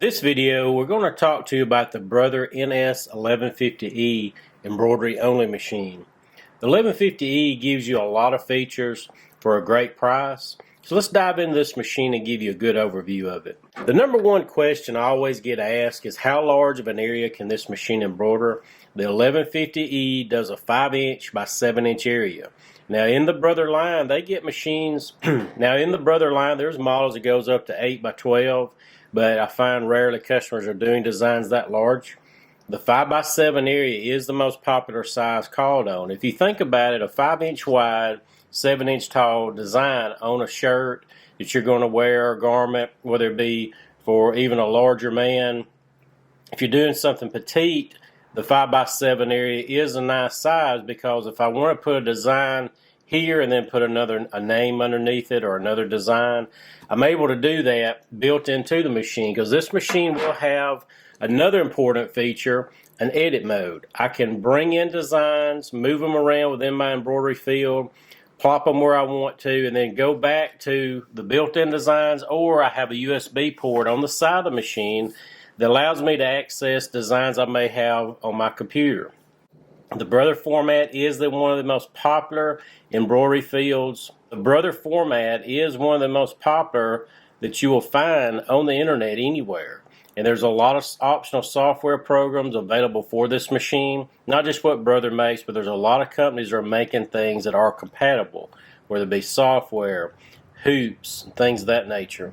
This video, we're going to talk to you about the Brother NS1150E embroidery only machine. The 1150E gives you a lot of features for a great price. So let's dive into this machine and give you a good overview of it. The number one question I always get asked is how large of an area can this machine embroider? The 1150E does a 5-inch by 7-inch area. Now in the Brother line, they get machines. Now in the Brother line, there's models that goes up to 8 by 12. But I find rarely customers are doing designs that large. The 5x7 area is the most popular size called on. If you think about it, a 5-inch wide, 7-inch tall design on a shirt that you're going to wear, a garment, whether it be for even a larger man. If you're doing something petite, the 5x7 area is a nice size, because if I want to put a design here and then put a name underneath it or another design, I'm able to do that built into the machine, because this machine will have another important feature, an edit mode. I can bring in designs, move them around within my embroidery field, plop them where I want to, and then go back to the built-in designs, or I have a USB port on the side of the machine that allows me to access designs I may have on my computer. The Brother format is one of the most popular embroidery fields. The Brother format is one of the most popular that you will find on the internet anywhere. And there's a lot of optional software programs available for this machine. Not just what Brother makes, but there's a lot of companies that are making things that are compatible, whether it be software, hoops, and things of that nature.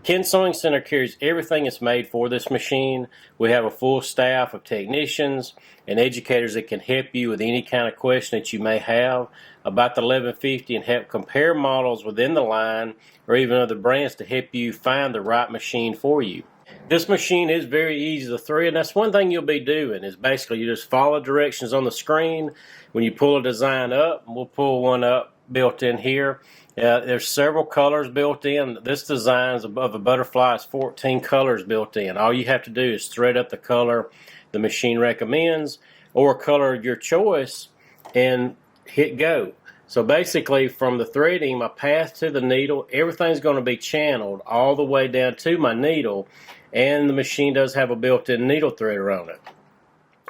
Ken Sewing Center carries everything that's made for this machine. We have a full staff of technicians and educators that can help you with any kind of question that you may have about the 1150 and help compare models within the line or even other brands to help you find the right machine for you. This machine is very easy to thread, and that's one thing you'll be doing is basically you just follow directions on the screen. When you pull a design up, we'll pull one up built in here. There's several colors built in. This design of a butterfly is 14 colors built in. All you have to do is thread up the color the machine recommends or color of your choice and hit go. So basically from the threading, my path to the needle, everything's going to be channeled all the way down to my needle, and the machine does have a built-in needle threader on it.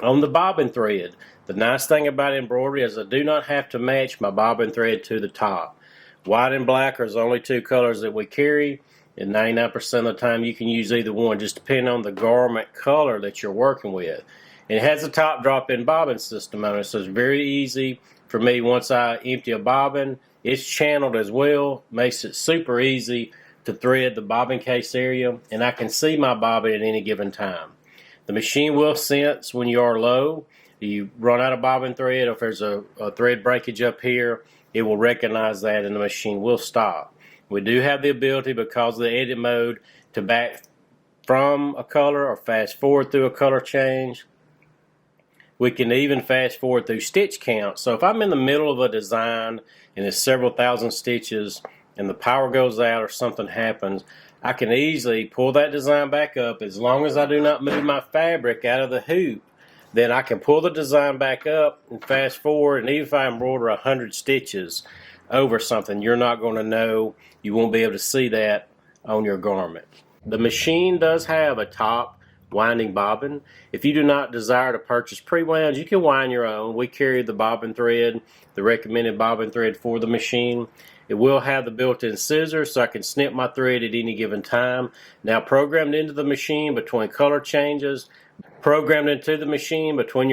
On the bobbin thread, the nice thing about embroidery is I do not have to match my bobbin thread to the top. White and black are the only two colors that we carry, and 99% of the time you can use either one, just depending on the garment color that you're working with. And it has a top drop-in bobbin system on it, so it's very easy for me. Once I empty a bobbin, it's channeled as well, makes it super easy to thread the bobbin case area, and I can see my bobbin at any given time. The machine will sense when you are low, you run out of bobbin thread, or if there's a thread breakage up here, it will recognize that and the machine will stop. We do have the ability, because of the edit mode, to back from a color or fast forward through a color change. We can even fast forward through stitch count. So if I'm in the middle of a design and there's several thousand stitches and the power goes out or something happens, I can easily pull that design back up. As long as I do not move my fabric out of the hoop, then I can pull the design back up and fast forward. And even if I embroider 100 stitches over something, you're not going to know. You won't be able to see that on your garment. The machine does have a top winding bobbin. If you do not desire to purchase pre-wound, you can wind your own. We carry the bobbin thread, the recommended bobbin thread for the machine. It will have the built-in scissors, so I can snip my thread at any given time. Now programmed into the machine between color changes, your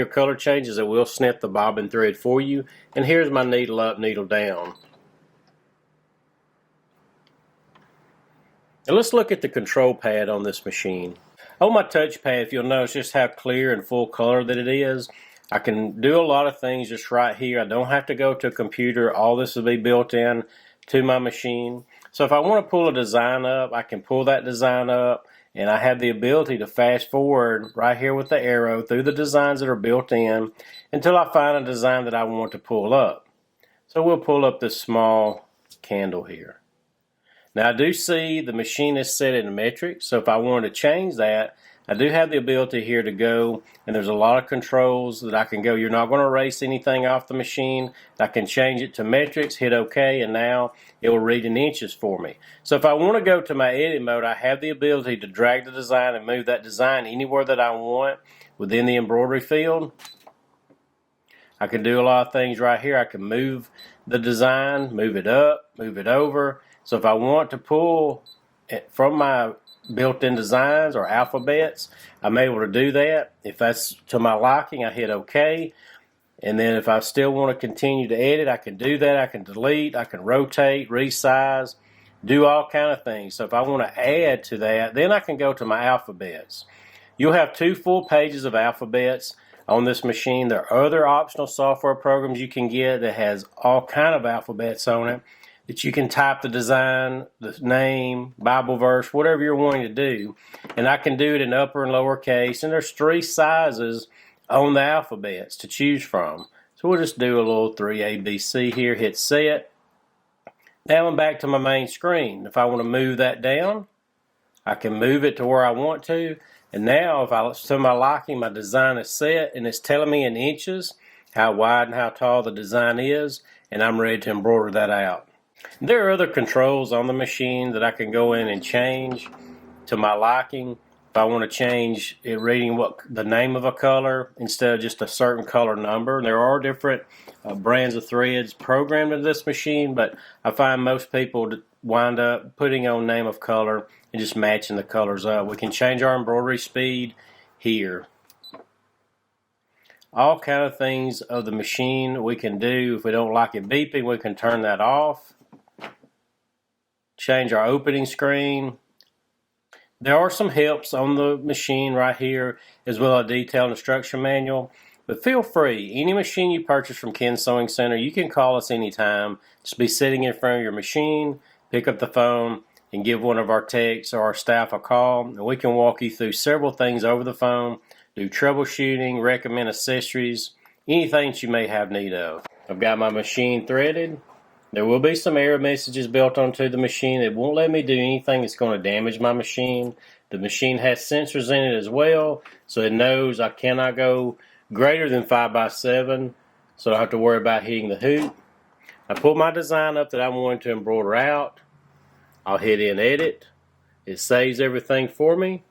color changes, it will snip the bobbin thread for you. And here's my needle up, needle down. Now let's look at the control pad on this machine. On my touchpad, if you'll notice just how clear and full color that it is, I can do a lot of things just right here. I don't have to go to a computer. All this will be built in to my machine. So if I want to pull a design up, I can pull that design up, and I have the ability to fast forward right here with the arrow through the designs that are built in until I find a design that I want to pull up. So we'll pull up this small candle here. Now I do see the machine is set in metric, so if I wanted to change that, I do have the ability here to go, and there's a lot of controls that I can go. You're not going to erase anything off the machine. I can change it to metrics, hit OK, and now it will read in inches for me. So if I want to go to my edit mode, I have the ability to drag the design and move that design anywhere that I want within the embroidery field. I can do a lot of things right here. I can move the design, move it up, move it over. So if I want to pull it from my built-in designs or alphabets, I'm able to do that. If that's to my liking, I hit OK. And then if I still want to continue to edit, I can do that. I can delete, I can rotate, resize, do all kind of things. So if I want to add to that, then I can go to my alphabets. You'll have 2 full pages of alphabets on this machine. There are other optional software programs you can get that has all kind of alphabets on it that you can type the design, the name, Bible verse, whatever you're wanting to do. And I can do it in upper and lower case. And there's 3 sizes on the alphabets to choose from. So we'll just do a little 3ABC here, hit set. Now I'm back to my main screen. If I want to move that down, I can move it to where I want to. And now if I, to my liking, my design is set and it's telling me in inches how wide and how tall the design is, and I'm ready to embroider that out. There are other controls on the machine that I can go in and change to my liking. If I want to change it reading what the name of a color instead of just a certain color number. There are different brands of threads programmed in this machine, but I find most people wind up putting on name of color and just matching the colors up. We can change our embroidery speed here. All kind of things of the machine we can do. If we don't like it beeping, we can turn that off. Change our opening screen. There are some helps on the machine right here, as well as a detailed instruction manual. But feel free, any machine you purchase from Ken's Sewing Center, you can call us anytime. Just be sitting in front of your machine, pick up the phone, and give one of our techs or our staff a call. And we can walk you through several things over the phone, do troubleshooting, recommend accessories, anything that you may have need of. I've got my machine threaded. There will be some error messages built onto the machine. It won't let me do anything that's going to damage my machine. The machine has sensors in it as well, so it knows I cannot go greater than 5x7, so I don't have to worry about hitting the hoop. I put my design up that I want to embroider out. I'll hit in edit. It saves everything for me.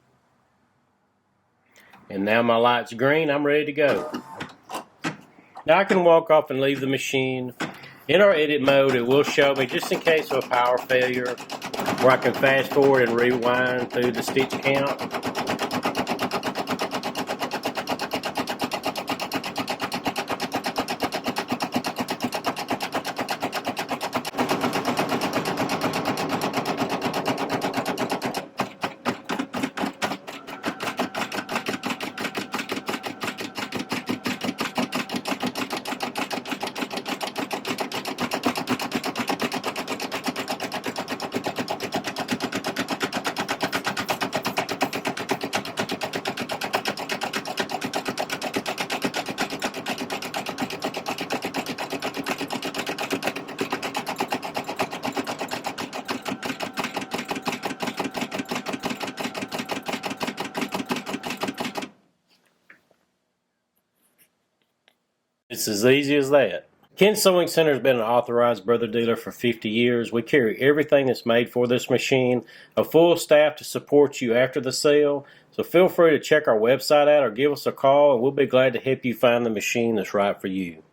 And now my light's green. I'm ready to go. Now I can walk off and leave the machine. In our edit mode, it will show me, just in case of a power failure, where I can fast forward and rewind through the stitch count. It's as easy as that. Ken's Sewing Center has been an authorized brother dealer for 50 years. We carry everything that's made for this machine, a full staff to support you after the sale. So feel free to check our website out or give us a call, and we'll be glad to help you find the machine that's right for you.